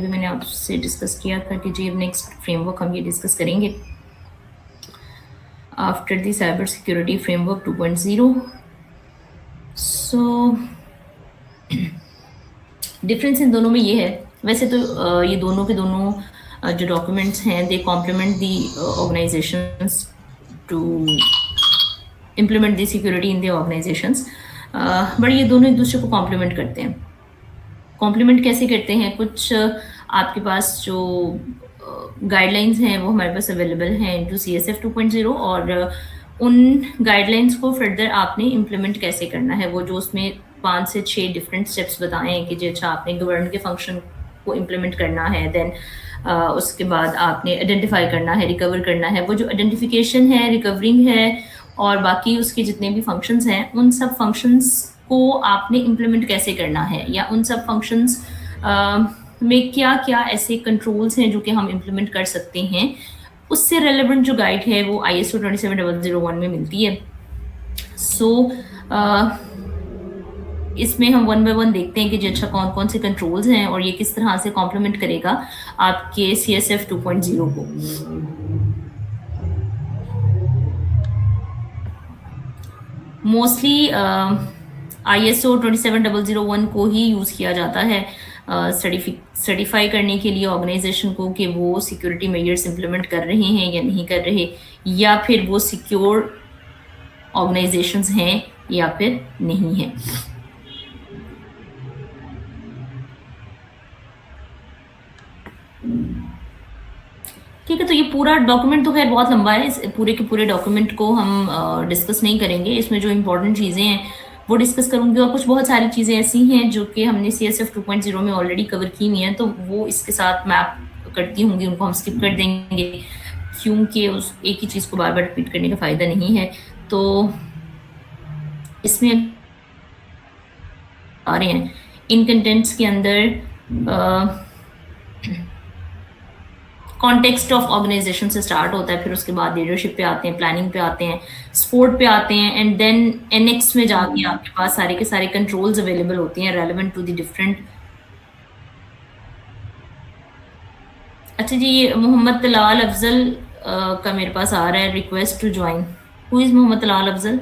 अभी मैंने आपसे डिस्कस किया था कि जी नेक्स्ट फ्रेमवर्क हम ये डिस्कस करेंगे after the cyber security framework 2.0। So difference in दोनों में ये है, वैसे तो ये दोनों के दोनों जो डॉक्यूमेंट्स हैं they complement the organisations to implement the security in the organisations, but ये दोनों एक दूसरे को कॉम्प्लीमेंट करते हैं। कॉम्प्लीमेंट कैसे करते हैं? कुछ आपके पास जो गाइडलाइंस हैं वो हमारे पास अवेलेबल हैं इनटू CSF 2.0, और उन गाइडलाइंस को फर्दर आपने इम्प्लीमेंट कैसे करना है, वो जो उसमें 5 से 6 डिफरेंट स्टेप्स बताए हैं कि जी अच्छा आपने गवर्न के फंक्शन को इम्प्लीमेंट करना है, देन उसके बाद आपने आइडेंटिफाई करना है, रिकवर करना है। वो जो आइडेंटिफिकेशन है, रिकवरिंग है और बाकी उसके जितने भी फंक्शंस हैं, उन सब फंक्शंस को आपने इम्प्लीमेंट कैसे करना है, या उन सब फंक्शंस में क्या क्या ऐसे कंट्रोल्स हैं जो कि हम इम्प्लीमेंट कर सकते हैं, उससे रेलेवेंट जो गाइड है वो ISO 27001 में मिलती है। सो इसमें हम वन बाय वन देखते हैं कि जी अच्छा कौन कौन से कंट्रोल्स हैं और ये किस तरह से कॉम्प्लीमेंट करेगा आपके CSF 2.0 को। मोस्टली ISO 27001 को ही यूज़ किया जाता है सर्टिफाई करने के लिए ऑर्गेनाइजेशन को कि वो सिक्योरिटी मेजर्स इम्प्लीमेंट कर रहे हैं या नहीं कर रहे, या फिर वो सिक्योर ऑर्गेनाइजेशंस हैं या फिर नहीं है। ठीक है, तो ये पूरा डॉक्यूमेंट तो खैर बहुत लंबा है, इस पूरे के पूरे डॉक्यूमेंट को हम डिस्कस नहीं करेंगे। इसमें जो इम्पोर्टेंट चीज़ें हैं वो डिस्कस करूंगी, और कुछ बहुत सारी चीज़ें ऐसी हैं जो कि हमने CSF 2.0 में ऑलरेडी कवर की हुई हैं, तो वो इसके साथ मैप करती होंगी, उनको हम स्किप कर देंगे क्योंकि उस एक ही चीज़ को बार बार रिपीट करने का फ़ायदा नहीं है। तो इसमें आ रहे हैं इन कंटेंट्स के अंदर कॉन्टेक्स्ट ऑफ ऑर्गेनाइजेशन से स्टार्ट होता है, फिर उसके बाद लीडरशिप पे आते हैं, प्लानिंग पे आते हैं, स्पोर्ट पे आते हैं, एंड देन एनेक्स में जाके आपके पास सारे के सारे कंट्रोल्स अवेलेबल होते हैं रेलेवेंट टू द डिफरेंट। अच्छा जी, ये मोहम्मद तलाल अफजल का मेरे पास आ रहा है request to join. Who is Mohammad Talal Afzal?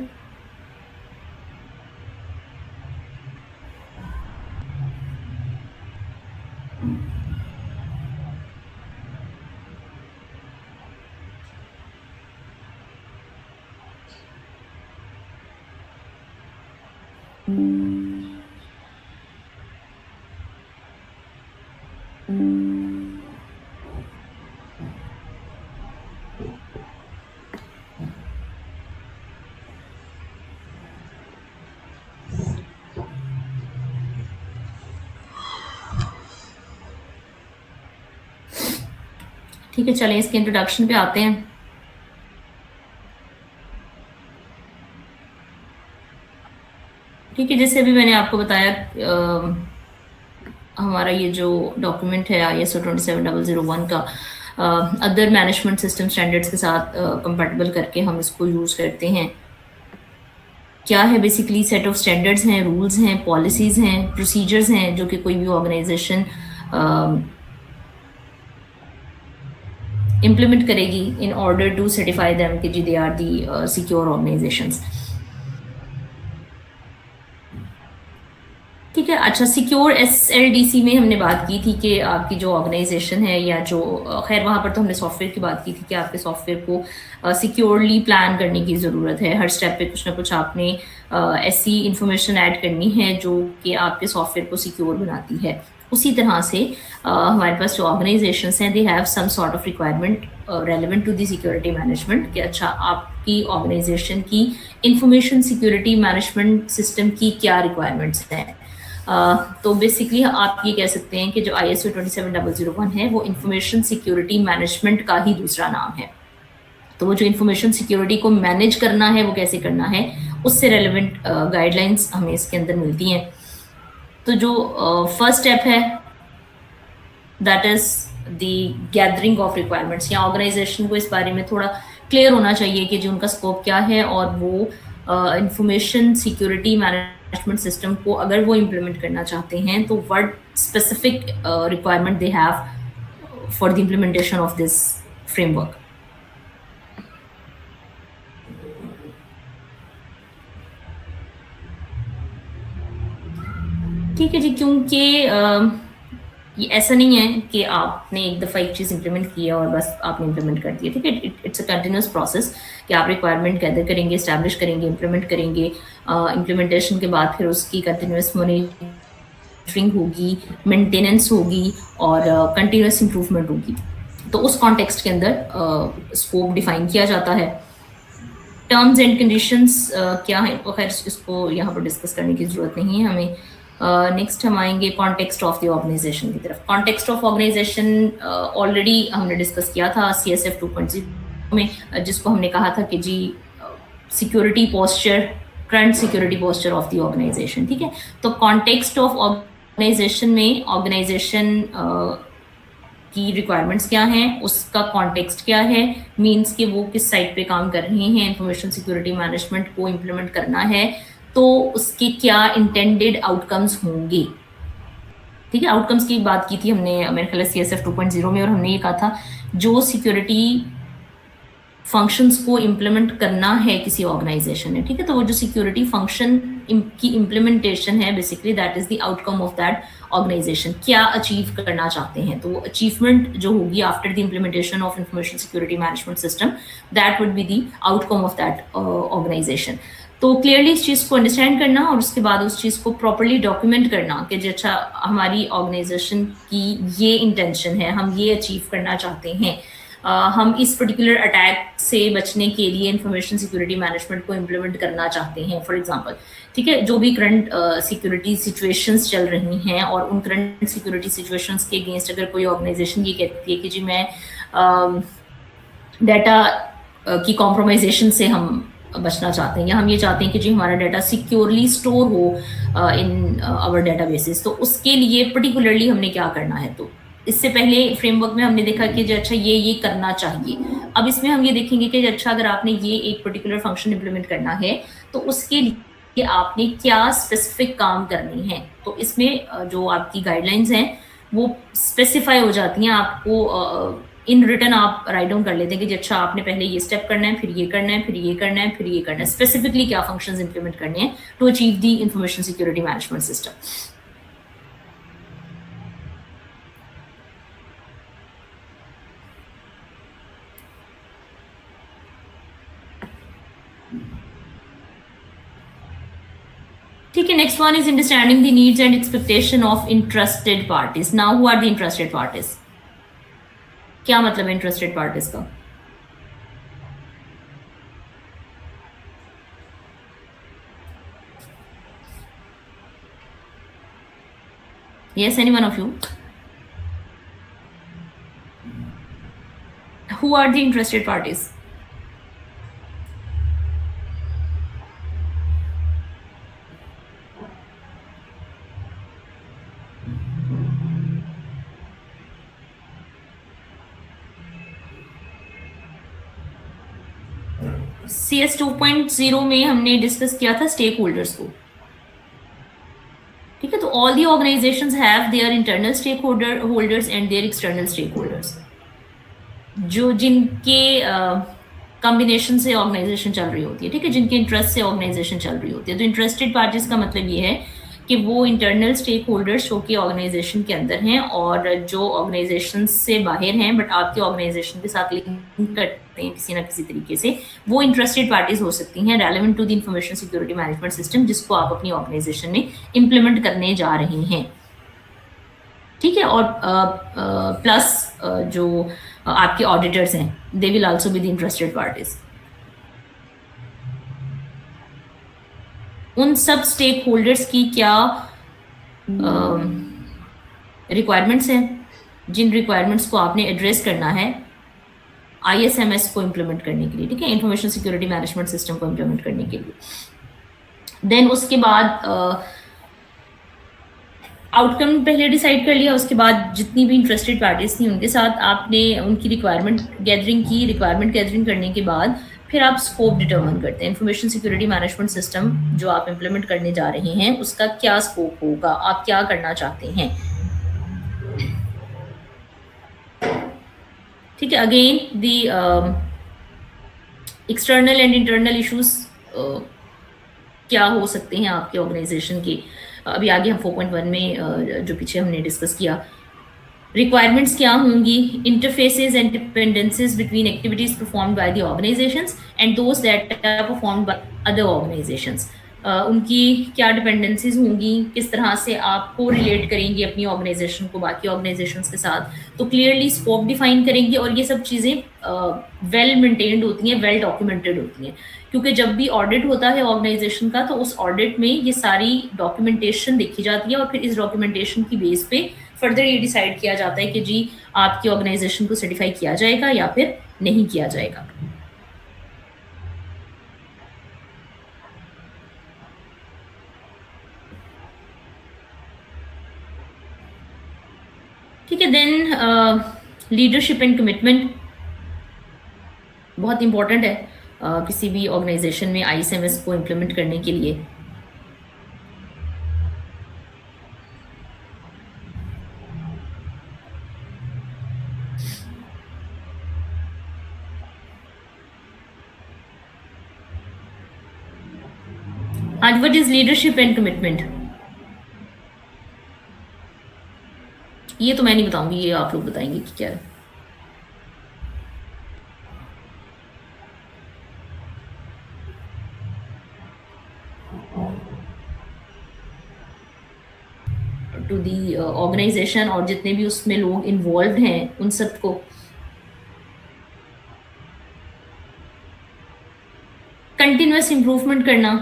ठीक है, चलें इसके इंट्रोडक्शन पे आते हैं। ठीक है, जैसे अभी मैंने आपको बताया हमारा ये जो डॉक्यूमेंट है ISO 27001 का अदर मैनेजमेंट सिस्टम स्टैंडर्ड्स के साथ कंपैटिबल करके हम इसको यूज़ करते हैं। क्या है? बेसिकली सेट ऑफ स्टैंडर्ड्स हैं, रूल्स हैं, पॉलिसीज़ हैं, प्रोसीजर्स हैं जो कि कोई भी ऑर्गेनाइजेशन इम्प्लीमेंट करेगी in order to certify them कि जी they are the secure organisations. ठीक है, अच्छा, सिक्योर SLDC में हमने बात की थी कि आपकी जो ऑर्गेनाइजेशन है या जो खैर वहाँ पर तो हमने सॉफ्टवेयर की बात की थी कि आपके सॉफ्टवेयर को सिक्योरली प्लान करने की ज़रूरत है। हर स्टेप पे कुछ ना कुछ आपने ऐसी इंफॉर्मेशन ऐड करनी है जो कि आपके सॉफ्टवेयर को सिक्योर बनाती है। उसी तरह से हमारे पास जो ऑर्गेनाइजेशंस हैं they have some sort of requirement relevant to the security management कि अच्छा आपकी ऑर्गेनाइजेशन की इंफॉर्मेशन सिक्योरिटी मैनेजमेंट सिस्टम की क्या रिक्वायरमेंट्स हैं। तो बेसिकली आप ये कह सकते हैं कि जो ISO 27001 है वो इंफॉर्मेशन सिक्योरिटी मैनेजमेंट का ही दूसरा नाम है। तो वो जो इंफॉर्मेशन सिक्योरिटी को मैनेज करना है वो कैसे करना है, उससे रेलेवेंट गाइडलाइंस हमें इसके अंदर मिलती हैं। तो जो फर्स्ट स्टेप है that is the gathering of requirements, या ऑर्गेनाइजेशन को इस बारे में थोड़ा क्लियर होना चाहिए कि जो उनका स्कोप क्या है और वो information security manage management system को अगर वो इम्प्लीमेंट करना चाहते हैं तो what specific requirement they have for the implementation of this framework. ठीक है जी, क्योंकि ये ऐसा नहीं है कि आपने एक दफ़ा एक चीज़ इंप्लीमेंट किया और बस आपने इंप्लीमेंट कर दिया। ठीक है, इट्स अ कंटिन्यूस प्रोसेस कि आप रिक्वायरमेंट गैदर करेंगे, इस्टेब्लिश करेंगे, इम्प्लीमेंट करेंगे। इम्प्लीमेंटेशन के बाद फिर उसकी कंटिन्यूस मॉनिटरिंग होगी, मेंटेनेंस होगी और कंटिन्यूस इम्प्रूवमेंट होगी। तो उस कॉन्टेक्स्ट के अंदर स्कोप डिफाइन किया जाता है। टर्म्स एंड कंडीशंस क्या है, तो खैर इसको यहाँ पर डिस्कस करने की ज़रूरत नहीं है हमें। नेक्स्ट हम आएंगे कॉन्टेक्स्ट ऑफ द ऑर्गेनाइजेशन की तरफ। कॉन्टेक्स्ट ऑफ ऑर्गेनाइजेशन ऑलरेडी हमने डिस्कस किया था CSF 2.0 में, जिसको हमने कहा था कि जी security posture, current security posture of the organisation. ठीक है, तो कॉन्टेक्स्ट ऑफ ऑर्गेनाइजेशन में ऑर्गेनाइजेशन की रिक्वायरमेंट्स क्या हैं, उसका कॉन्टेक्स्ट क्या है, मींस कि वो किस साइड पे काम कर रहे हैं, इंफॉर्मेशन सिक्योरिटी मैनेजमेंट को इम्प्लीमेंट करना है तो उसके क्या इंटेंडेड आउटकम्स होंगे। ठीक है, आउटकम्स की बात की थी हमने मेरे ख्याल से CSF 2.0 में, और हमने ये कहा था जो सिक्योरिटी फंक्शंस को इम्प्लीमेंट करना है किसी ऑर्गेनाइजेशन ने, ठीक है, तो वो जो सिक्योरिटी फंक्शन की इम्प्लीमेंटेशन है basically that is the outcome of that organisation. क्या अचीव करना चाहते हैं, तो वो अचीवमेंट जो होगी after the implementation of information security management system, that would be the outcome of that organisation. तो क्लियरली इस चीज़ को अंडरस्टैंड करना और उसके बाद उस चीज़ को प्रॉपरली डॉक्यूमेंट करना कि जो अच्छा हमारी ऑर्गेनाइजेशन की ये इंटेंशन है, हम ये अचीव करना चाहते हैं, हम इस पर्टिकुलर अटैक से बचने के लिए इंफॉर्मेशन सिक्योरिटी मैनेजमेंट को इम्प्लीमेंट करना चाहते हैं फॉर एग्जांपल। ठीक है, जो भी करंट सिक्योरिटी सिचुएशंस चल रही हैं और उन करंट सिक्योरिटी सिचुएशंस के अगेंस्ट अगर कोई ऑर्गेनाइजेशन ये कहती है कि जी मैं डाटा की कॉम्प्रोमाइजेशन से हम बचना चाहते हैं, या हम ये चाहते हैं कि जी हमारा डाटा सिक्योरली स्टोर हो इन आवर डेटाबेसेस, तो उसके लिए पर्टिकुलरली हमने क्या करना है। तो इससे पहले फ्रेमवर्क में हमने देखा कि अच्छा ये करना चाहिए। अब इसमें हम ये देखेंगे कि अच्छा अगर आपने ये एक पर्टिकुलर फंक्शन इम्प्लीमेंट करना है तो उसके लिए आपने क्या स्पेसिफिक काम करने हैं। तो इसमें जो आपकी गाइडलाइंस हैं वो स्पेसिफाई हो जाती हैं, आपको इन रिटर्न आप राइट डाउन कर लेते हैं कि अच्छा आपने पहले ये स्टेप करना है, फिर ये करना है, फिर ये करना है, फिर ये करना है, स्पेसिफिकली क्या फंक्शंस इंप्लीमेंट करने हैं to achieve the information security management system. ठीक है, next one is understanding the needs and expectation of interested parties. Now who are the interested parties? क्या मतलब है इंटरेस्टेड पार्टीज का? Yes, any one of you? Who are the interested parties? CS 2.0 में हमने discuss किया था stake holders को। ठीक है, तो all the organisations have their internal stakeholders and their external stakeholders, जो जिनके कॉम्बिनेशन से ऑर्गेनाइजेशन चल रही होती है। ठीक है, जिनके इंटरेस्ट से ऑर्गेनाइजेशन चल रही होती है। तो इंटरेस्टेड पार्टीज का मतलब ये है कि वो इंटरनल स्टेक होल्डर्स जो कि ऑर्गेनाइजेशन के अंदर हैं और जो ऑर्गेनाइजेशन से बाहर हैं बट आपके ऑर्गेनाइजेशन के साथ लिंक करते हैं किसी ना किसी तरीके से, वो इंटरेस्टेड पार्टीज हो सकती हैं relevant to the information security management system जिसको आप अपनी ऑर्गेनाइजेशन में इम्प्लीमेंट करने जा रहे हैं। ठीक है, और प्लस जो आपके ऑडिटर्स हैं they will also be the interested parties. उन सब स्टेक होल्डर्स की क्या रिक्वायरमेंट्स हैं, जिन रिक्वायरमेंट्स को आपने एड्रेस करना है ISMS को इम्प्लीमेंट करने के लिए। ठीक है, इंफॉर्मेशन सिक्योरिटी मैनेजमेंट सिस्टम को इम्प्लीमेंट करने के लिए। देन उसके बाद आउटकम पहले डिसाइड कर लिया, उसके बाद जितनी भी इंटरेस्टेड पार्टीज थी उनके साथ आपने उनकी रिक्वायरमेंट गैदरिंग की। रिक्वायरमेंट गैदरिंग करने के बाद फिर आप स्कोप डिटरमाइन करते हैं। इंफॉर्मेशन सिक्योरिटी मैनेजमेंट सिस्टम जो आप इम्प्लीमेंट करने जा रहे हैं उसका क्या स्कोप होगा, आप क्या करना चाहते हैं। ठीक है, again the external and internal issues क्या हो सकते हैं आपके ऑर्गेनाइजेशन के। अभी आगे हम 4.1 में जो पीछे हमने डिस्कस किया, रिक्वायरमेंट्स क्या होंगी, interfaces and dependencies between activities performed by the organisations and those that are performed by other organisations. उनकी क्या डिपेंडेंसीज होंगी, किस तरह से आप को रिलेट करेंगी अपनी ऑर्गेनाइजेशन को बाकी ऑर्गेनाइजेशंस के साथ, तो क्लियरली स्कोप डिफाइन करेंगे। और ये सब चीज़ें वेल मेंटेन्ड होती हैं, वेल डॉक्यूमेंटेड होती हैं, क्योंकि जब भी ऑडिट होता है ऑर्गेनाइजेशन का तो उस ऑडिट में ये सारी डॉक्यूमेंटेशन देखी जाती है और फिर इस डॉक्यूमेंटेशन की बेस पे फर्दर ये डिसाइड किया जाता है कि जी आपकी ऑर्गेनाइजेशन को सर्टिफाई किया जाएगा या फिर नहीं किया जाएगा। ठीक है, देन लीडरशिप एंड कमिटमेंट बहुत इंपॉर्टेंट है किसी भी ऑर्गेनाइजेशन में आईएसएमएस को इम्प्लीमेंट करने के लिए। आज what is leadership and commitment, ये तो मैं नहीं बताऊंगी, ये आप लोग बताएंगे कि क्या है। टू दी ऑर्गेनाइजेशन और जितने भी उसमें लोग इन्वॉल्व हैं उन सबको कंटिन्यूअस इम्प्रूवमेंट करना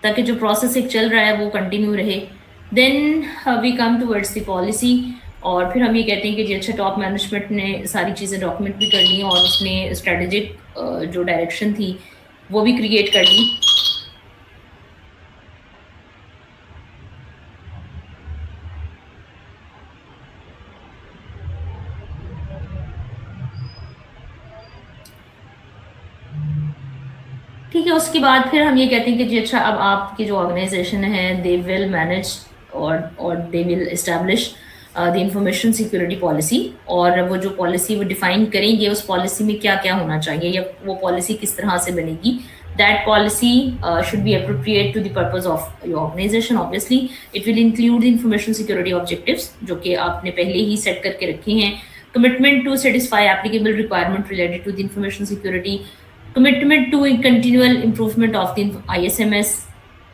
ताकि जो प्रोसेस एक चल रहा है वो कंटिन्यू रहे। Then we come towards the policy, और फिर हम ये कहते हैं कि जी अच्छा टॉप मैनेजमेंट ने सारी चीज़ें डॉक्यूमेंट भी कर ली और उसने स्ट्रेटेजिक जो डायरेक्शन थी वो भी क्रिएट कर ली। ठीक है, उसके बाद फिर हम ये कहते हैं कि जी अच्छा अब आपकी जो ऑर्गेनाइजेशन है दे विल मैनेज और they will establish the information security policy, और वो जो पॉलिसी वो डिफाइन करेंगे उस पॉलिसी में क्या क्या होना चाहिए या वो पॉलिसी किस तरह से बनेगी। That policy should be appropriate to the purpose of your organisation. Obviously it will include information security objectives जो कि आपने पहले ही सेट करके रखे हैं। Commitment to satisfy applicable requirement related to the information security, commitment to continual improvement of the ISMS,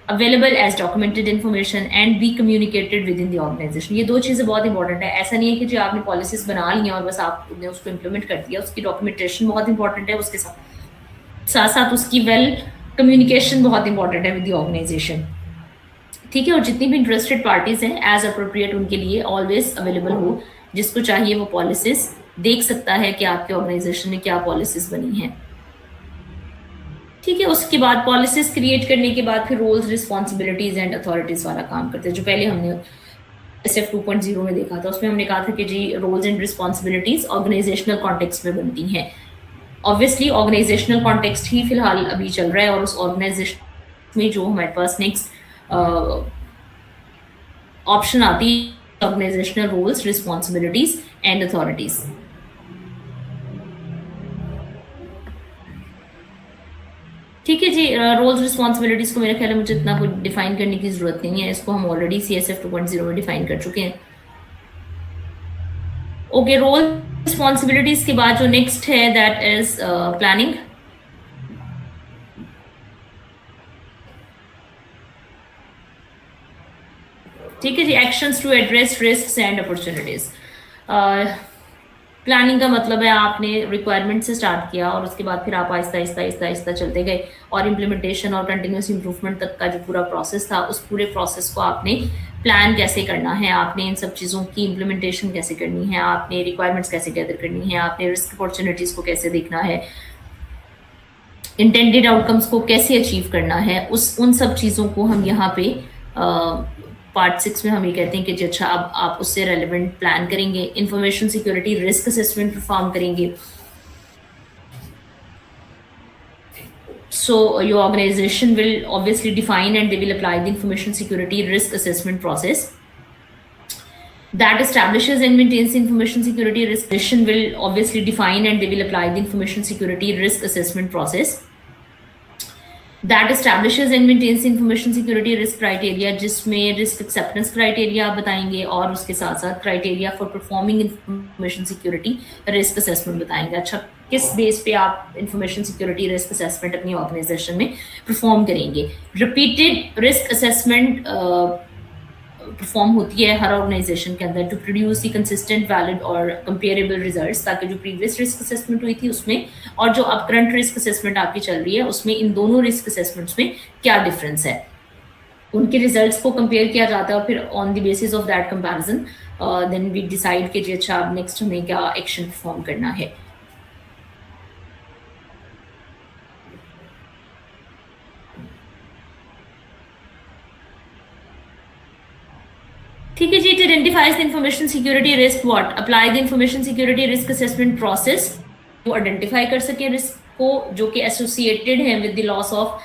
available as documented information and be communicated within the organization। ये दो चीज़ें बहुत इंपॉर्टेंट है। ऐसा नहीं है कि जो आपने पॉलिसीज बना ली हैं और बस आपने उसको इम्प्लीमेंट कर दिया, उसकी डॉक्यूमेंटेशन बहुत इंपॉर्टेंट है, उसके साथ साथ उसकी वेल कम्युनिकेशन बहुत इंपॉर्टेंट है विद द ऑर्गेनाइजेशन। ठीक है, और जितनी भी इंटरेस्टेड पार्टीज हैं एज अप्रोप्रिएट उनके लिए ऑलवेज अवेलेबल हो, जिसको चाहिए वो पॉलिसीज देख सकता है कि आपके ऑर्गेनाइजेशन में क्या पॉलिसीज बनी हैं। ठीक है, उसके बाद पॉलिसीज क्रिएट करने के बाद फिर रोल्स रिस्पॉन्सिबिलिटीज एंड अथॉरिटीज वाला काम करते हैं, जो पहले हमने SF 2.0 में देखा था। उसमें हमने कहा था कि जी roles and responsibilities organisational context में बनती हैं। ऑब्वियसली ऑर्गेनाइजेशनल कॉन्टेक्स्ट ही फिलहाल अभी चल रहा है और उस ऑर्गेनाइजेशन में जो हमारे पास नेक्स्ट ऑप्शन आती है organisational roles responsibilities and authorities. ठीक है जी, रोल्स रिस्पॉन्सिबिलिटीज को मेरे ख्याल में मुझे इतना कुछ डिफाइन करने की जरूरत नहीं है, इसको हम ऑलरेडी CSF 2.0 में डिफाइन कर चुके हैं। ओके, रोल रिस्पॉन्सिबिलिटीज के बाद जो नेक्स्ट है दैट इज प्लानिंग। ठीक है जी, actions to address risks and opportunities. Planning का मतलब है आपने रिक्वायरमेंट से स्टार्ट किया और उसके बाद फिर आप आहिस्ता आहिस्ता आहिस्ता आहिस्ता चलते गए और इम्प्लीमेंटेशन और कंटिन्यूस इम्प्रूवमेंट तक का जो पूरा प्रोसेस था उस पूरे प्रोसेस को आपने प्लान कैसे करना है, आपने इन सब चीज़ों की इम्प्लीमेंटेशन कैसे करनी है, आपने रिक्वायरमेंट्स कैसे गैदर करनी है, आपने रिस्क अपॉर्चुनिटीज़ को कैसे देखना है, इंटेंडेड आउटकम्स को कैसे अचीव करना है, उन सब चीज़ों को हम यहाँ पे पार्ट 6 में हम ये कहते हैं कि जी अच्छा अब आप उससे रेलिवेंट प्लान करेंगे, information security risk assessment perform करेंगे, So your organization will obviously define and they will apply the information security risk assessment process that establishes and maintains the information security risk. Organization will obviously define and they will apply the information security risk assessment process that establishes and maintains the information security risk criteria, जिसमें risk acceptance criteria आप बताएंगे और उसके साथ साथ criteria for performing information security risk assessment बताएंगे. अच्छा, किस बेस पे आप information security risk assessment अपनी organization में perform करेंगे. Repeated risk assessment परफॉर्म होती है हर ऑर्गेनाइजेशन के अंदर to produce the consistent valid और कंपेरेबल रिजल्ट्स, ताकि जो प्रीवियस रिस्क असेसमेंट हुई थी उसमें और जो अब करंट रिस्क असेसमेंट आपकी चल रही है उसमें इन दोनों रिस्क असेसमेंट्स में क्या डिफरेंस है, उनके रिजल्ट्स को कंपेयर किया जाता है और फिर on the basis of that comparison then we decide कि जी अच्छा अब नेक्स्ट हमें क्या एक्शन परफॉर्म करना है. ठीक है जी. It identifies the information security risk what apply the information security risk assessment process, वो आइडेंटिफाई कर सके रिस्क को जो कि एसोसिएटेड है with the loss of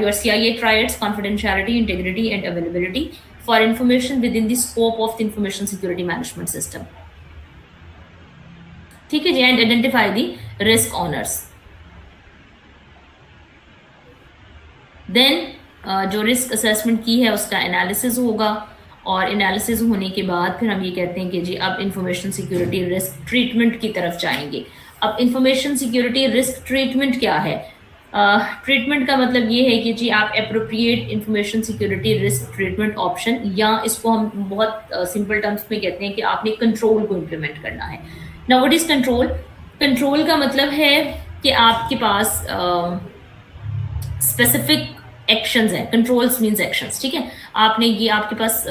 your CIA triads, confidentiality, integrity and availability for information within the scope of the information security management system. ठीक है जी. And identify the risk owners. Then जो risk assessment की है उसका analysis होगा और analysis होने के बाद फिर हम ये कहते हैं कि जी अब इंफॉर्मेशन सिक्योरिटी रिस्क ट्रीटमेंट की तरफ जाएंगे. अब इंफॉर्मेशन सिक्योरिटी रिस्क ट्रीटमेंट क्या है? ट्रीटमेंट का मतलब ये है कि जी आप appropriate information security risk treatment option, या इसको हम बहुत सिंपल टर्म्स में कहते हैं कि आपने कंट्रोल को इम्प्लीमेंट करना है. Now what is control? Control का मतलब है कि आपके पास स्पेसिफिक एक्शंस हैं. Controls means actions. ठीक है, आपने ये आपके पास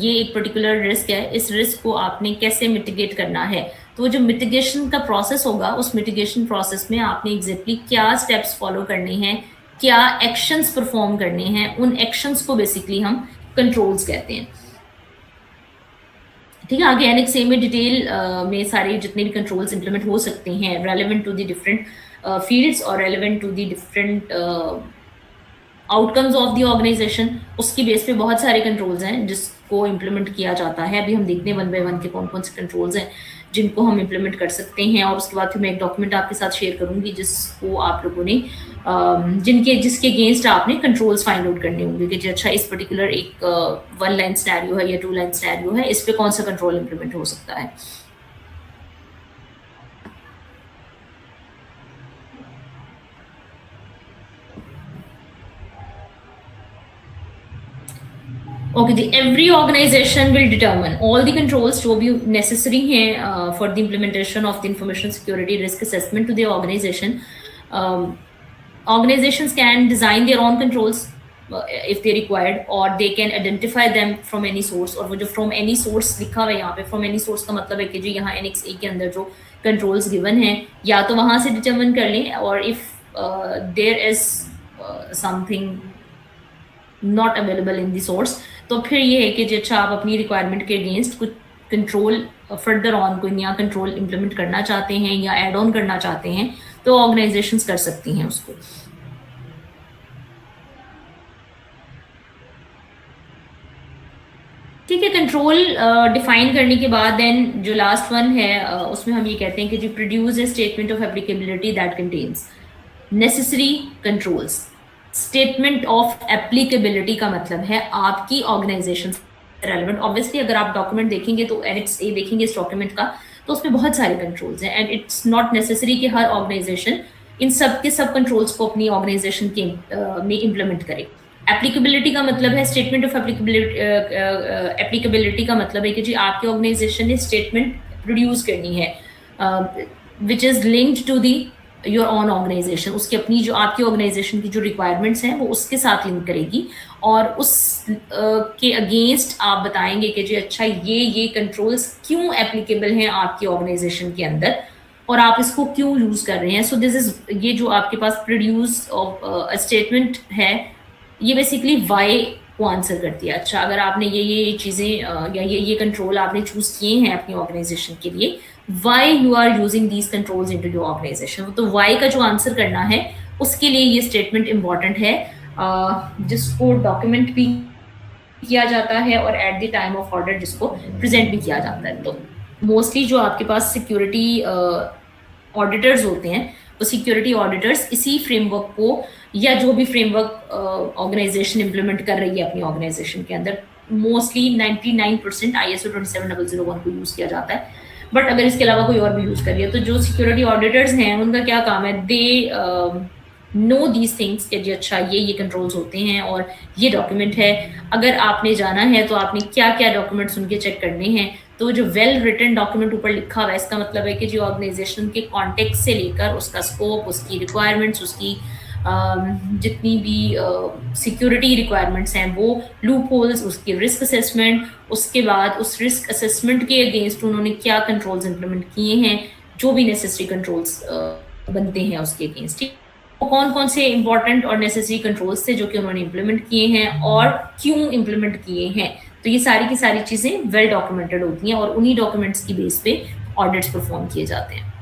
ये एक पर्टिकुलर रिस्क है, इस रिस्क को आपने कैसे मिटिगेट करना है. तो जो मिटिगेशन का प्रोसेस होगा उस मिटिगेशन प्रोसेस में आपने एग्जैक्टली क्या स्टेप्स फॉलो करने हैं, क्या एक्शंस परफॉर्म करने हैं, उन एक्शंस को बेसिकली हम कंट्रोल्स कहते हैं. ठीक है, आगे एनेक्स ए में डिटेल में सारे जितने भी कंट्रोल्स इंप्लीमेंट हो सकते हैं relevant to the different fields और relevant to the different outcomes of the organisation, उसकी बेस पे बहुत सारे कंट्रोल्स हैं जिसको इम्प्लीमेंट किया जाता है. अभी हम देखते हैं वन बाय वन के कौन कौन से कंट्रोल्स हैं जिनको हम इम्प्लीमेंट कर सकते हैं, और उसके बाद फिर मैं एक डॉक्यूमेंट आपके साथ शेयर करूंगी जिसको आप लोगों ने जिसके अगेंस्ट आपने कंट्रोल्स फाइंड आउट करने होंगे कि अच्छा इस पर्टिकुलर एक 1 लाइन सिनेरियो है या 2 लाइन सिनेरियो है, इस पे कौन सा कंट्रोल इम्प्लीमेंट हो सकता है. ओके जी. Every organisation will determine all the controls जो भी नेसेसरी हैं for the implementation of the information security risk assessment to the organisation. Organizations can design their own controls if they required, or they can identify them from any source. और वो जो from any source लिखा हुआ है यहाँ पे, from any source का मतलब है कि जी यहाँ Annex A के अंदर जो controls given हैं या तो वहाँ से determine कर लें, और if there is something not available in the source तो फिर ये है कि जी अच्छा आप अपनी requirement के against कुछ कंट्रोल फर्दर ऑन कोई नया कंट्रोल इम्प्लीमेंट करना चाहते हैं या एड ऑन करना चाहते हैं तो ऑर्गेनाइजेशंस कर सकती हैं उसको. ठीक है, कंट्रोल डिफाइन करने के बाद देन जो लास्ट वन है उसमें हम ये कहते हैं कि जो produce a statement of applicability that contains necessary controls. Statement of applicability का मतलब है आपकी ऑर्गेनाइजेशन रेलेवेंट. ऑब्वियसली अगर आप डॉक्यूमेंट देखेंगे तो एनेक्स ए देखेंगे इस डॉक्यूमेंट का तो उसमें बहुत सारे कंट्रोल्स हैं एंड इट्स नॉट नेसेसरी कि हर ऑर्गेनाइजेशन इन सब के सब कंट्रोल्स को अपनी ऑर्गेनाइजेशन के में इम्प्लीमेंट करे. एप्लीकेबिलिटी का मतलब है स्टेटमेंट ऑफ एप्लीकेबिलिटी का मतलब है कि जी आपकी ऑर्गेनाइजेशन ने स्टेटमेंट प्रोड्यूस करनी है which is linked to the your own organisation. उसकी अपनी जो आपकी ऑर्गेनाइजेशन की जो रिक्वायरमेंट्स हैं वो उसके साथ लिंक करेगी और उस के अगेंस्ट आप बताएंगे कि जी अच्छा ये कंट्रोल्स क्यों एप्लीकेबल हैं आपकी ऑर्गेनाइजेशन के अंदर और आप इसको क्यों यूज़ कर रहे हैं. सो दिस इज ये जो आपके पास प्रोड्यूस ऑफ स्टेटमेंट है ये बेसिकली वाई को आंसर करती है. अच्छा अगर आपने ये चीज़ें या ये कंट्रोल आपने चूज़ किए हैं अपनी ऑर्गेनाइजेशन के लिए, why you are using these controls into your organisation. तो वाई का जो आंसर करना है उसके लिए ये स्टेटमेंट इम्पॉर्टेंट है, जिसको डॉक्यूमेंट भी किया जाता है और at the time of order जिसको प्रेजेंट भी किया जाता है। तो मोस्टली जो आपके पास सिक्योरिटी ऑडिटर्स होते हैं, वो सिक्योरिटी ऑडिटर्स इसी फ्रेमवर्क को या जो भी फ्रेमवर्क ऑर्गेनाइजेशन इम्प्लीमेंट कर रही है अपनी ऑर्गेनाइजेशन के अंदर, मोस्टली 99% ISO 27001 को यूज़ किया जाता है। बट अगर इसके अलावा कोई और भी यूज़ कर रही है, तो जो सिक्योरिटी ऑडिटर्स हैं उनका क्या काम है, दे नो दीज थिंग्स कि जी अच्छा ये कंट्रोल्स होते हैं और ये डॉक्यूमेंट है। अगर आपने जाना है तो आपने क्या क्या डॉक्यूमेंट्स उनके चेक करने हैं। तो जो वेल रिटन डॉक्यूमेंट ऊपर लिखा हुआ है, इसका मतलब है कि जो ऑर्गेनाइजेशन के कॉन्टेक्स्ट से लेकर उसका स्कोप, उसकी रिक्वायरमेंट्स, उसकी जितनी भी सिक्योरिटी रिक्वायरमेंट्स हैं, वो लूप होल्स, उसकी रिस्क असेसमेंट, उसके बाद उस रिस्क असेसमेंट के अगेंस्ट उन्होंने क्या कंट्रोल्स इंप्लीमेंट किए हैं, जो भी नेसेसरी कंट्रोल्स बनते हैं उसके अगेंस्ट, ठीक। कौन कौन से इंपॉर्टेंट और नेसेसरी कंट्रोल्स थे जो कि उन्होंने इम्प्लीमेंट किए हैं और क्यों इम्प्लीमेंट किए हैं। तो ये सारी की सारी चीज़ें वेल डॉक्यूमेंटेड होती हैं और उन्हीं डॉक्यूमेंट्स की बेस पे ऑडिट्स परफॉर्म किए जाते हैं।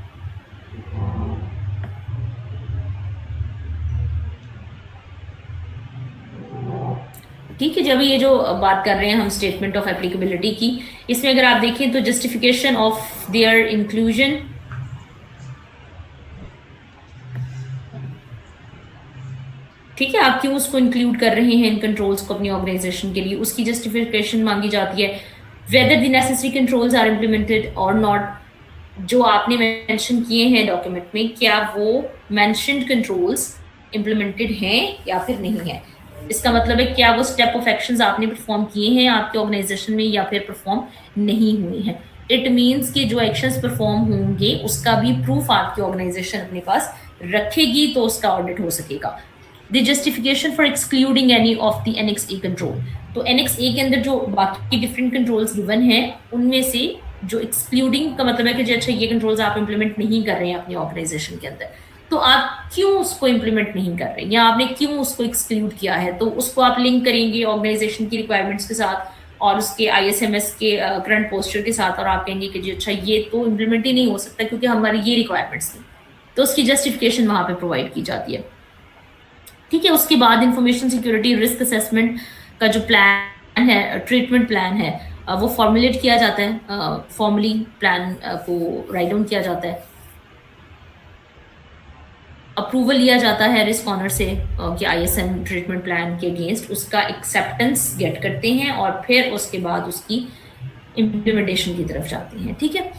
ठीक है, जब ये जो बात कर रहे हैं हम स्टेटमेंट ऑफ एप्लीकेबिलिटी की, इसमें अगर आप देखें तो जस्टिफिकेशन ऑफ देयर इंक्लूजन, ठीक है, आप क्यों उसको इंक्लूड कर रहे हैं इन कंट्रोल्स को अपनी ऑर्गेनाइजेशन के लिए, उसकी जस्टिफिकेशन मांगी जाती है। Whether the necessary controls are implemented और नॉट, जो आपने मेंशन किए हैं डॉक्यूमेंट में, क्या वो मेंशन्ड कंट्रोल्स इम्प्लीमेंटेड हैं या फिर नहीं है। इसका मतलब है क्या वो स्टेप ऑफ एक्शंस आपने परफॉर्म किए हैं आपके ऑर्गेनाइजेशन में या फिर परफॉर्म नहीं हुए हैं। इट मीन्स कि जो एक्शंस परफॉर्म होंगे उसका भी प्रूफ आपकी ऑर्गेनाइजेशन अपने पास रखेगी, तो उसका ऑडिट हो सकेगा। The justification for excluding any of the annex A control, तो एनेक्स ए के अंदर जो बाकी डिफरेंट कंट्रोल्स गिवन हैं उनमें से जो एक्सक्लूडिंग का मतलब है कि अच्छा ये कंट्रोल्स आप इंप्लीमेंट नहीं कर रहे हैं अपनी ऑर्गेनाइजेशन के अंदर, तो आप क्यों उसको इंप्लीमेंट नहीं कर रहे या आपने क्यों उसको एक्सक्लूड किया है। तो उसको आप लिंक करेंगे ऑर्गेनाइजेशन की रिक्वायरमेंट्स के साथ और उसके ISMS के करंट पोस्चर के साथ, और आप कहेंगे कि जी अच्छा ये तो इम्प्लीमेंट ही नहीं हो सकता क्योंकि हमारी ये रिक्वायरमेंट्स थी, तो उसकी जस्टिफिकेशन वहाँ पे प्रोवाइड की जाती है। ठीक है, उसके बाद इंफॉर्मेशन सिक्योरिटी रिस्क असेसमेंट का जो प्लान है, ट्रीटमेंट प्लान है, वो फॉर्मुलेट किया जाता है, फॉर्मली प्लान को राइट डाउन किया जाता है, अप्रूवल लिया जाता है रिस्क ऑनर से कि ISM ट्रीटमेंट प्लान के अगेंस्ट उसका एक्सेप्टेंस गेट करते हैं और फिर उसके बाद उसकी इम्प्लीमेंटेशन की तरफ जाते हैं। ठीक है,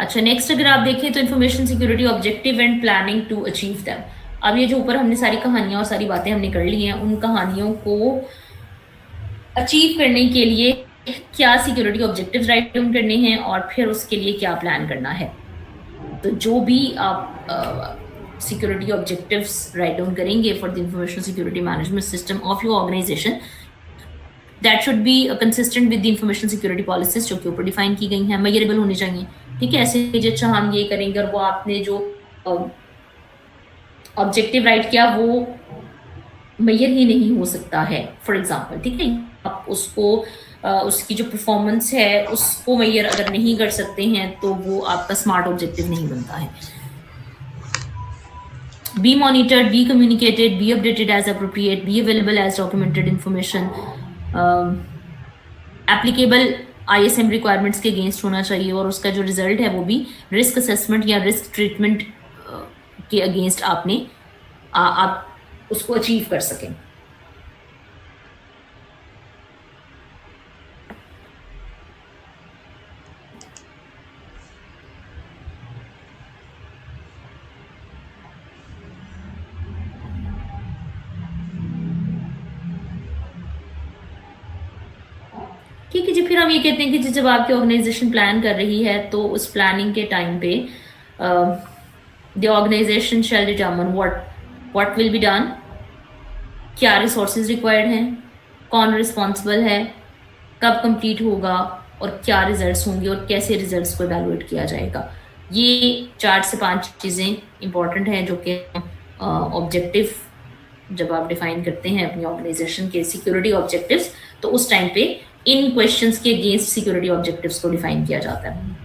अच्छा नेक्स्ट अगर आप देखें तो information security objective and planning to achieve them. अब ये जो ऊपर हमने सारी कहानियां और सारी बातें हमने कर ली हैं, उन कहानियों को अचीव करने के लिए क्या सिक्योरिटी ऑब्जेक्टिव्स राइट डाउन करने हैं और फिर उसके लिए क्या प्लान करना है। तो जो भी आप सिक्योरिटी ऑब्जेक्टिव्स राइट डाउन करेंगे for the information security management system of your organisation, that should be consistent with the information security policies जो कि ऊपर डिफाइन की गई हैं, मेजरेबल होनी चाहिए। ठीक है, ऐसे कि अच्छा हम ये करेंगे और वो आपने जो ऑब्जेक्टिव राइट किया वो मेजर ही नहीं हो सकता है, फॉर एग्जांपल। ठीक है, आप उसको उसकी जो परफॉर्मेंस है उसको मेजर अगर नहीं कर सकते हैं तो वो आपका स्मार्ट ऑब्जेक्टिव नहीं बनता है। Be monitored, be communicated, be updated as appropriate, be available as documented information, applicable ISM requirements के अगेंस्ट होना चाहिए और उसका जो रिजल्ट है वो भी रिस्क असेसमेंट या रिस्क ट्रीटमेंट के अगेंस्ट आप उसको अचीव कर सकें। ठीक है जी, फिर हम ये कहते हैं कि जब आपकी ऑर्गेनाइजेशन प्लान कर रही है तो उस प्लानिंग के टाइम पे the organisation shall determine what will be done, क्या रिसोर्सेज रिक्वायर्ड हैं, कौन रिस्पॉन्सिबल है, कब कंप्लीट होगा और क्या रिजल्ट्स होंगे और कैसे रिजल्ट्स को इवैल्यूएट किया जाएगा। ये 4 से 5 चीज़ें इंपॉर्टेंट हैं जो कि ऑब्जेक्टिव जब आप डिफाइन करते हैं अपनी ऑर्गेनाइजेशन के सिक्योरिटी ऑब्जेक्टिव्स, तो उस टाइम पे इन क्वेश्चंस के अगेंस्ट सिक्योरिटी ऑब्जेक्टिव्स को डिफाइन किया जाता है।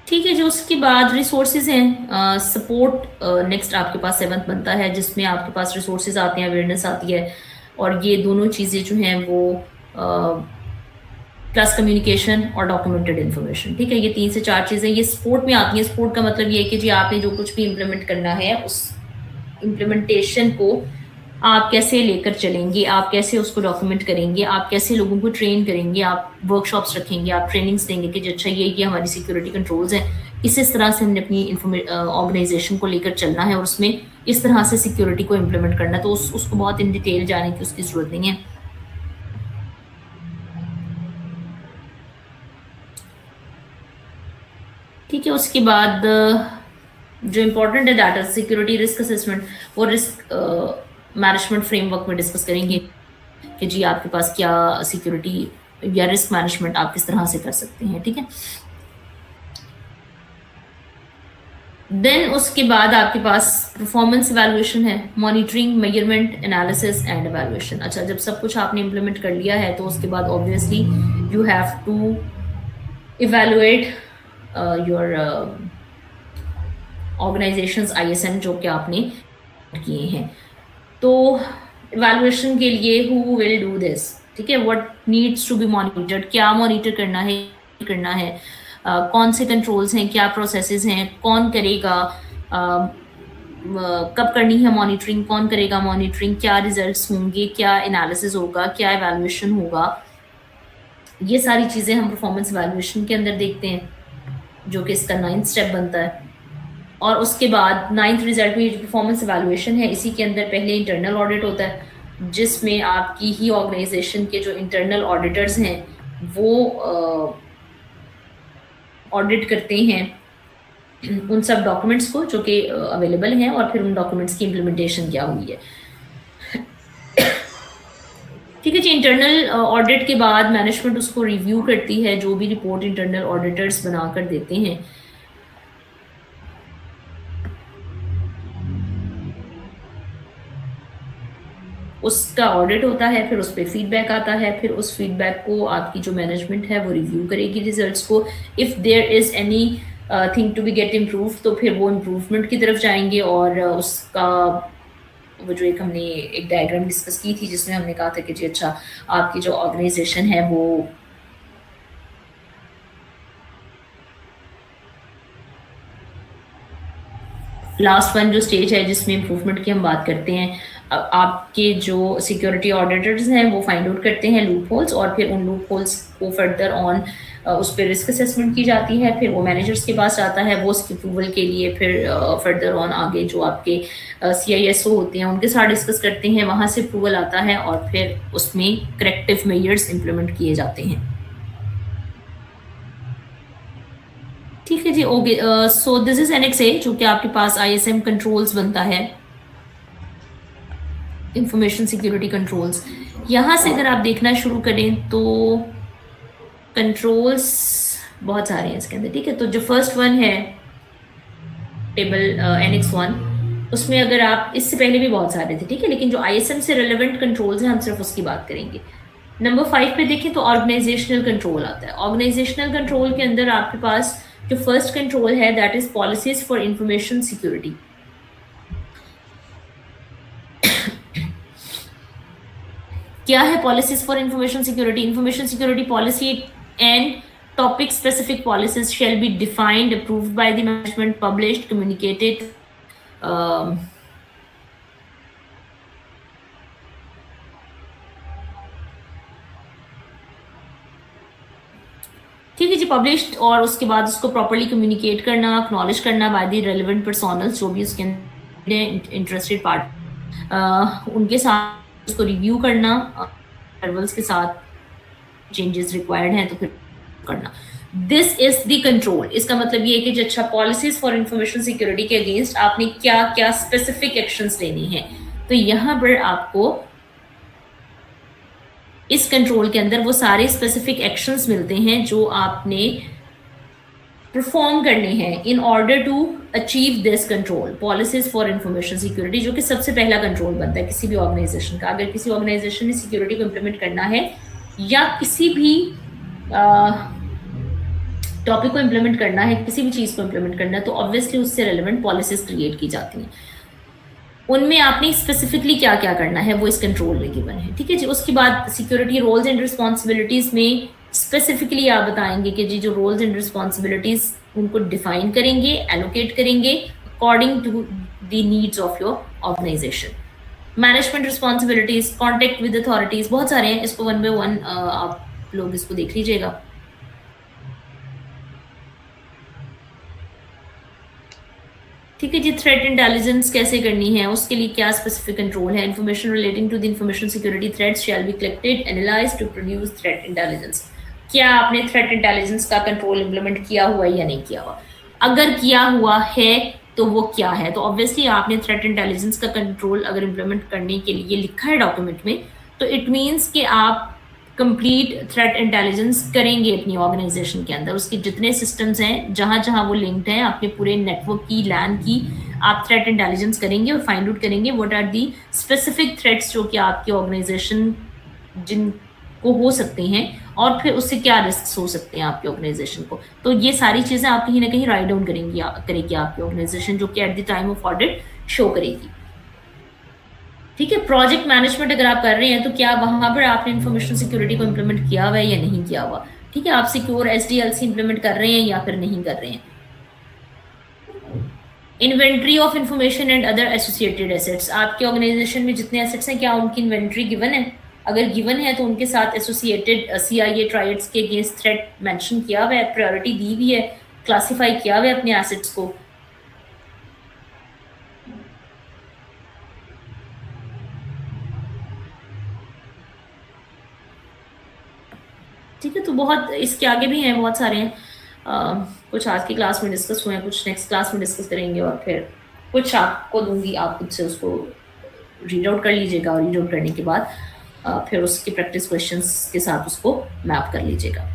ठीक है जी, उसके बाद रिसोर्सेज हैं, सपोर्ट नेक्स्ट आपके पास 7th बनता है, जिसमें आपके पास रिसोर्सेज आते हैं, अवेयरनेस आती है, और ये दोनों चीज़ें जो हैं वो प्लस कम्युनिकेशन और डॉक्यूमेंटेड इन्फॉर्मेशन। ठीक है, ये 3 से 4 चीज़ें ये सपोर्ट में आती हैं। सपोर्ट का मतलब ये है कि जी आपने जो कुछ भी इम्प्लीमेंट करना है, उस इम्प्लीमेंटेशन को आप कैसे लेकर चलेंगे, आप कैसे उसको डॉक्यूमेंट करेंगे, आप कैसे लोगों को ट्रेन करेंगे, आप वर्कशॉप्स रखेंगे, आप ट्रेनिंग्स देंगे कि अच्छा ये हमारी सिक्योरिटी कंट्रोल्स हैं, इस तरह से हमने अपनी ऑर्गेनाइजेशन को लेकर चलना है और उसमें इस तरह से सिक्योरिटी को इम्प्लीमेंट करना है। तो उसको बहुत इन डिटेल जाने की उसकी ज़रूरत नहीं है। ठीक है, उसके बाद जो इम्पोर्टेंट है डाटा सिक्योरिटी रिस्क असेसमेंट, वो रिस्क मैनेजमेंट फ्रेमवर्क में डिस्कस करेंगे कि जी आपके पास क्या सिक्योरिटी या रिस्क मैनेजमेंट आप किस तरह से कर सकते हैं। ठीक है, देन उसके बाद आपके पास परफॉर्मेंस इवैल्यूएशन है, monitoring, measurement, analysis and evaluation. अच्छा, जब सब कुछ आपने इम्प्लीमेंट कर लिया है तो उसके बाद obviously you have to evaluate your organisations ISM जो कि आपने किए हैं। तो इवैल्यूएशन के लिए हु विल डू दिस, ठीक है, what needs to be monitored, क्या मॉनिटर करना है, कौन से कंट्रोल्स हैं, क्या प्रोसेसेस हैं, कौन करेगा, कब करनी है मॉनिटरिंग, कौन करेगा मॉनिटरिंग, क्या रिजल्ट्स होंगे, क्या एनालिसिस होगा, क्या इवैल्यूएशन होगा। ये सारी चीज़ें हम परफॉर्मेंस इवैल्यूएशन के अंदर देखते हैं, जो कि इसका 9th स्टेप बनता है। और उसके बाद 9th रिजल्ट में जो परफॉर्मेंस इवैल्यूएशन है, इसी के अंदर पहले इंटरनल ऑडिट होता है, जिसमें आपकी ही ऑर्गेनाइजेशन के जो इंटरनल ऑडिटर्स हैं वो ऑडिट करते हैं उन सब डॉक्यूमेंट्स को जो कि अवेलेबल हैं, और फिर उन डॉक्यूमेंट्स की इम्प्लीमेंटेशन क्या हुई है। ठीक है जी, इंटरनल ऑडिट के बाद मैनेजमेंट उसको रिव्यू करती है, जो भी रिपोर्ट इंटरनल ऑडिटर्स बनाकर देते हैं उसका ऑडिट होता है, फिर उस पर फीडबैक आता है, फिर उस फीडबैक को आपकी जो मैनेजमेंट है वो रिव्यू करेगी रिजल्ट्स को। If there is anything to be get improve, तो फिर वो इम्प्रूवमेंट की तरफ जाएंगे, और उसका वो जो हमने एक डायग्राम डिस्कस की थी जिसमें हमने कहा था कि जी अच्छा आपकी जो ऑर्गेनाइजेशन है वो लास्ट वन जो स्टेज है जिसमें इम्प्रूवमेंट की हम बात करते हैं, आपके जो सिक्योरिटी ऑडिटर्स हैं वो फाइंड आउट करते हैं लूप होल्स, और फिर उन लूप होल्स को फर्दर ऑन उस पर रिस्क असेसमेंट की जाती है, फिर वो मैनेजर्स के पास आता है, वो उसकी अप्रूवल के लिए फिर फर्दर ऑन आगे जो आपके CISO होते हैं उनके साथ डिस्कस करते हैं, वहाँ से अप्रूवल आता है, और फिर उसमें करेक्टिव मेजर्स इम्प्लीमेंट किए जाते हैं। ठीक है जी, okay. So this is annex A, जो कि आपके पास ISM कंट्रोल्स बनता है, इंफॉर्मेशन सिक्योरिटी कंट्रोल्स। यहाँ से अगर आप देखना शुरू करें तो कंट्रोल्स बहुत सारे हैं इसके अंदर। ठीक है, तो जो फर्स्ट वन है टेबल Annex 1, उसमें अगर आप, इससे पहले भी बहुत सारे थे, ठीक है, लेकिन जो ISM से रिलेवेंट कंट्रोल्स हैं हम सिर्फ उसकी बात करेंगे। नंबर 5 पे देखें तो ऑर्गेनाइजेशनल कंट्रोल आता है। ऑर्गेनाइजेशनल कंट्रोल के अंदर आपके पास जो फर्स्ट कंट्रोल है that is policies for information security. क्या है policies for information security? Information security policy and topic specific policies shall be defined, approved by the management, published, communicated, ठीक है जी, पब्लिश्ड, और उसके बाद उसको प्रॉपर्ली कम्युनिकेट करना, एक्नॉलेज करना बाय द रेलिवेंट पर्सनल्स, जो भी उसके इंटरेस्टेड पार्ट उनके साथ उसको रिव्यू करना, लेवल्स के साथ चेंजेस रिक्वायर्ड हैं तो फिर करना। This is the control. इसका मतलब ये है कि अच्छा पॉलिसीज फॉर इंफॉर्मेशन सिक्योरिटी के अगेंस्ट आपने क्या क्या स्पेसिफिक एक्शंस लेनी है। तो यहाँ पर आपको इस कंट्रोल के अंदर वो सारे स्पेसिफिक एक्शंस मिलते हैं जो आपने परफॉर्म करने हैं in order to achieve this control policies for information security, जो कि सबसे पहला कंट्रोल बनता है किसी भी ऑर्गेनाइजेशन का। अगर किसी ऑर्गेनाइजेशन ने सिक्योरिटी को इम्प्लीमेंट करना है या किसी भी टॉपिक को इम्प्लीमेंट करना है, किसी भी चीज़ को इम्प्लीमेंट करना है, तो ऑब्वियसली उससे रेलिवेंट पॉलिसीज क्रिएट की जाती हैं। उनमें आपने स्पेसिफिकली क्या क्या करना है वो इस कंट्रोल में गिवन है, ठीक है जी। उसके बाद सिक्योरिटी रोल्स एंड रिस्पॉन्सिबिलिटीज में स्पेसिफिकली आप बताएंगे कि जी जो रोल्स एंड रिस्पॉन्सिबिलिटीज उनको डिफाइन करेंगे, एलोकेट करेंगे according to the needs of your organisation. Management responsibilities, contact with authorities, बहुत सारे हैं, इसको वन बाय वन आप लोग इसको देख लीजिएगा। ठीक है जी। थ्रेट इंटेलिजेंस कैसे करनी है, उसके लिए क्या स्पेसिफिक कंट्रोल है। Information relating to the information security threats shall be collected analysed to produce threat intelligence. क्या आपने थ्रेट इंटेलिजेंस का कंट्रोल इंप्लीमेंट किया हुआ है या नहीं किया हुआ? अगर किया हुआ है तो वो क्या है? तो ऑब्वियसली आपने थ्रेट इंटेलिजेंस का कंट्रोल अगर इंप्लीमेंट करने के लिए लिखा है डॉक्यूमेंट में, तो इट मीन्स कि आप कंप्लीट थ्रेट इंटेलिजेंस करेंगे अपनी ऑर्गेनाइजेशन के अंदर। उसके जितने सिस्टम्स हैं, जहां जहां वो लिंक्ड हैं, आपके पूरे नेटवर्क की, लैन की, आप थ्रेट इंटेलिजेंस करेंगे और फाइंड आउट करेंगे what are the specific threats जो कि आपकी ऑर्गेनाइजेशन जिनको हो सकते हैं, और फिर उससे क्या रिस्क हो सकते हैं आपकी ऑर्गेनाइजेशन को। तो ये सारी चीज़ें आप कहीं ना कहीं राइट डाउन करेगी आपकी ऑर्गेनाइजेशन, जो कि at the time of audit show करेगी। ठीक है। प्रोजेक्ट मैनेजमेंट अगर आप कर रहे हैं तो क्या वहां पर आपने इंफॉर्मेशन सिक्योरिटी को इम्प्लीमेंट किया हुआ है या नहीं किया हुआ? ठीक है। आप सिक्योर एसडीएलसी इम्प्लीमेंट कर रहे हैं या फिर नहीं कर रहे हैं। Inventory of information and other associated assets, आपके ऑर्गेनाइजेशन में जितने एसेट्स हैं क्या उनकी इन्वेंट्री गिवन है? अगर गिवन है तो उनके साथ एसोसिएटेड सीआईए ट्रायड्स के अगेंस्ट थ्रेट मेंशन किया हुआ है, प्रायोरिटी दी हुई है, क्लासिफाई किया हुआ है अपने एसेट्स को। ठीक है। तो बहुत इसके आगे भी हैं, बहुत सारे हैं। कुछ आज की क्लास में डिस्कस हुए हैं, कुछ नेक्स्ट क्लास में डिस्कस करेंगे, और फिर कुछ आपको दूंगी, आप खुद से उसको रीड आउट कर लीजिएगा, और रीड आउट करने के बाद फिर उसके प्रैक्टिस क्वेश्चंस के साथ उसको मैप कर लीजिएगा।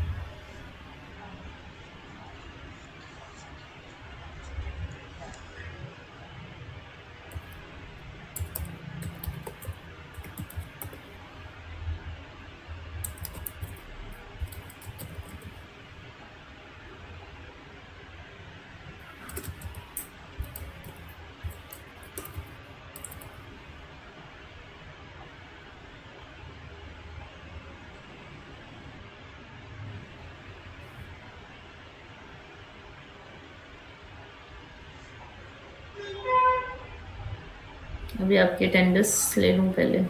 अभी आपकी अटेंडेंस ले लूँ पहले।